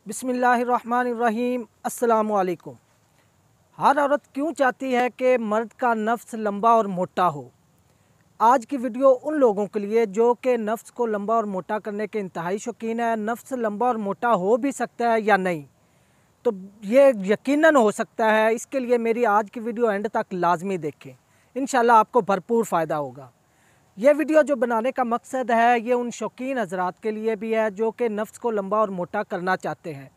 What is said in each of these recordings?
बिस्मिल्लाहिर्रहमानिर्रहीम। अस्सलामुअलैकुम। हर औरत क्यों चाहती है कि मर्द का नफ्स लंबा और मोटा हो। आज की वीडियो उन लोगों के लिए जो कि नफ्स को लंबा और मोटा करने के इंतहाई शौकीन है। नफ्स लंबा और मोटा हो भी सकता है या नहीं, तो ये यकीनन हो सकता है। इसके लिए मेरी आज की वीडियो एंड तक लाजमी देखें, इंशाल्लाह आपको भरपूर फ़ायदा होगा। ये वीडियो जो बनाने का मकसद है ये उन शौकीन हजरात के लिए भी है जो कि नफ्स को लंबा और मोटा करना चाहते हैं,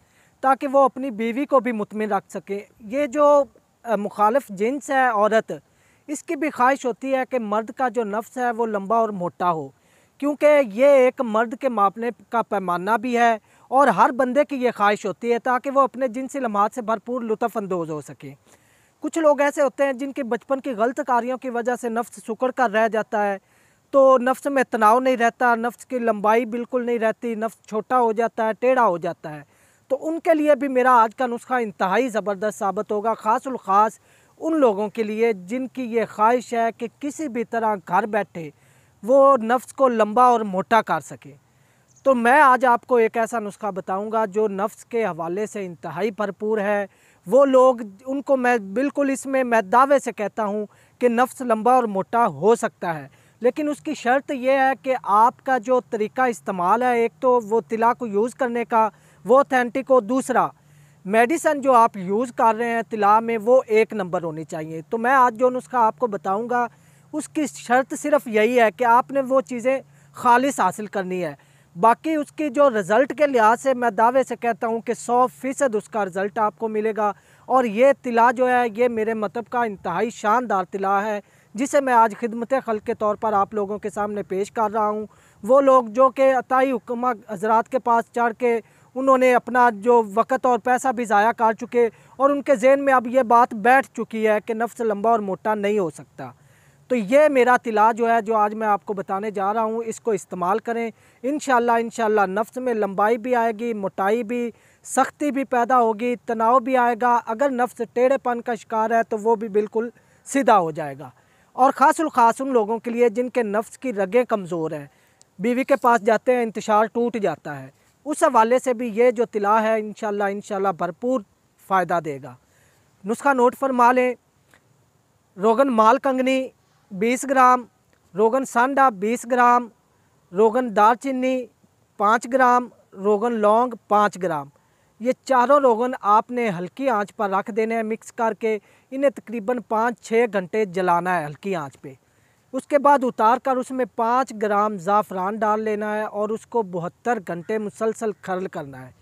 ताकि वो अपनी बीवी को भी मुतमिन रख सकें। ये जो मुखालिफ जिन्स है औरत, इसकी भी ख्वाहिश होती है कि मर्द का जो नफ्स है वो लंबा और मोटा हो, क्योंकि ये एक मर्द के मापने का पैमाना भी है और हर बंदे की ये ख्वाहिश होती है ताकि वो अपने जिनसी लम्हात से भरपूर लुत्फ़अंदोज़ हो सके। कुछ लोग ऐसे होते हैं जिनके बचपन की गलत कार्यों की वजह से नफ्स सुकड़ कर रह जाता है, तो नफ्स में तनाव नहीं रहता, नफ्स की लंबाई बिल्कुल नहीं रहती, नफ्स छोटा हो जाता है, टेढ़ा हो जाता है। तो उनके लिए भी मेरा आज का नुस्खा इंतहाई ज़बरदस्त साबित होगा, ख़ासुल ख़ास उन लोगों के लिए जिनकी ये ख्वाहिश है कि किसी भी तरह घर बैठे वो नफ्स को लंबा और मोटा कर सके। तो मैं आज आपको एक ऐसा नुस्खा बताऊंगा जो नफ्स के हवाले से इंतहाई भरपूर है। वो लोग, उनको मैं बिल्कुल इसमें मैं दावे से कहता हूँ कि नफ्स लंबा और मोटा हो सकता है, लेकिन उसकी शर्त यह है कि आपका जो तरीका इस्तेमाल है, एक तो वो तिला को यूज़ करने का वो ऑथेंटिक हो, दूसरा मेडिसन जो आप यूज़ कर रहे हैं तिला में वो एक नंबर होनी चाहिए। तो मैं आज जो नुस्खा आपको बताऊंगा उसकी शर्त सिर्फ यही है कि आपने वो चीज़ें खालिस हासिल करनी है। बाकी उसकी जो रिज़ल्ट के लिहाज से मैं दावे से कहता हूँ कि 100% उसका रिज़ल्ट आपको मिलेगा। और ये तिला जो है ये मेरे मतलब का इंतहाई शानदार तिला है, जिसे मैं आज खिदमत खल्क़ के तौर पर आप लोगों के सामने पेश कर रहा हूँ। वो लोग जो कि अताई हुक्मा हज़रात के पास चढ़ के उन्होंने अपना जो वक़्त और पैसा भी ज़ाया कर चुके और उनके ज़हन में अब ये बात बैठ चुकी है कि नफ्स लंबा और मोटा नहीं हो सकता। तो ये मेरा तिला जो है, जो आज मैं आपको बताने जा रहा हूँ, इसको इस्तेमाल करें। इंशाल्लाह नफ्स में लंबाई भी आएगी, मोटाई भी, सख्ती भी पैदा होगी, तनाव भी आएगा। अगर नफ्स टेढ़ेपन का शिकार है तो वो भी बिल्कुल सीधा हो जाएगा। और ख़ासुल ख़ास उन लोगों के लिए जिनके नफ्स की रगें कमज़ोर हैं, बीवी के पास जाते हैं इंतशार टूट जाता है, उस हवाले से भी ये जो तिला है इंशाल्लाह भरपूर फ़ायदा देगा। नुस्खा नोट फरमा लें। रोगन माल कंगनी 20 ग्राम, रोगन सांडा 20 ग्राम, रोगन दालचीनी 5 ग्राम, रोगन लौंग 5 ग्राम। ये चारों रोगन आपने हल्की आंच पर रख देने हैं मिक्स करके। इन्हें तकरीबन 5-6 घंटे जलाना है हल्की आंच पे। उसके बाद उतार कर उसमें 5 ग्राम ज़ाफ़रान डाल लेना है और उसको 72 घंटे मुसलसल खरल करना है।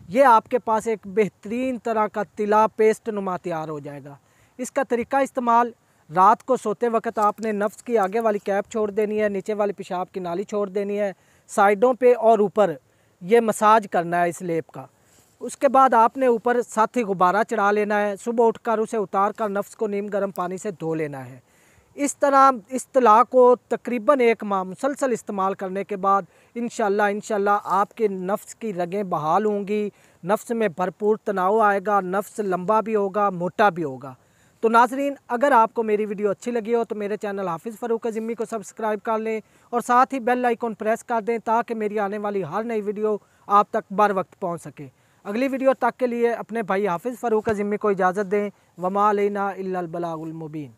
ये आपके पास एक बेहतरीन तरह का तिला पेस्ट नुमा तैयार हो जाएगा। इसका तरीका इस्तेमाल, रात को सोते वक्त आपने नफ्स की आगे वाली कैप छोड़ देनी है, नीचे वाली पेशाब की नाली छोड़ देनी है, साइडों पे और ऊपर ये मसाज करना है इस लेप का। उसके बाद आपने ऊपर साथी गुब्बारा चढ़ा लेना है। सुबह उठकर उसे उतार कर नफ्स को नीम गर्म पानी से धो लेना है। इस तरह इस तिला को तकरीबन 1 माह मुसलसल इस्तेमाल करने के बाद इंशाल्लाह आपके नफ्स की रगें बहाल होंगी, नफ्स में भरपूर तनाव आएगा, नफ्स लंबा भी होगा, मोटा भी होगा। तो नाजरीन, अगर आपको मेरी वीडियो अच्छी लगी हो तो मेरे चैनल हाफिज़ फ़ारूक ज़िम्मी को सब्सक्राइब कर लें और साथ ही बेल आइकन प्रेस कर दें ताकि मेरी आने वाली हर नई वीडियो आप तक बर वक्त पहुँच सके। अगली वीडियो तक के लिए अपने भाई हाफिज़ फ़ारूक ज़िम्मी को इजाज़त दें। वमा अलैना इल्लल बलागुल मुबीन।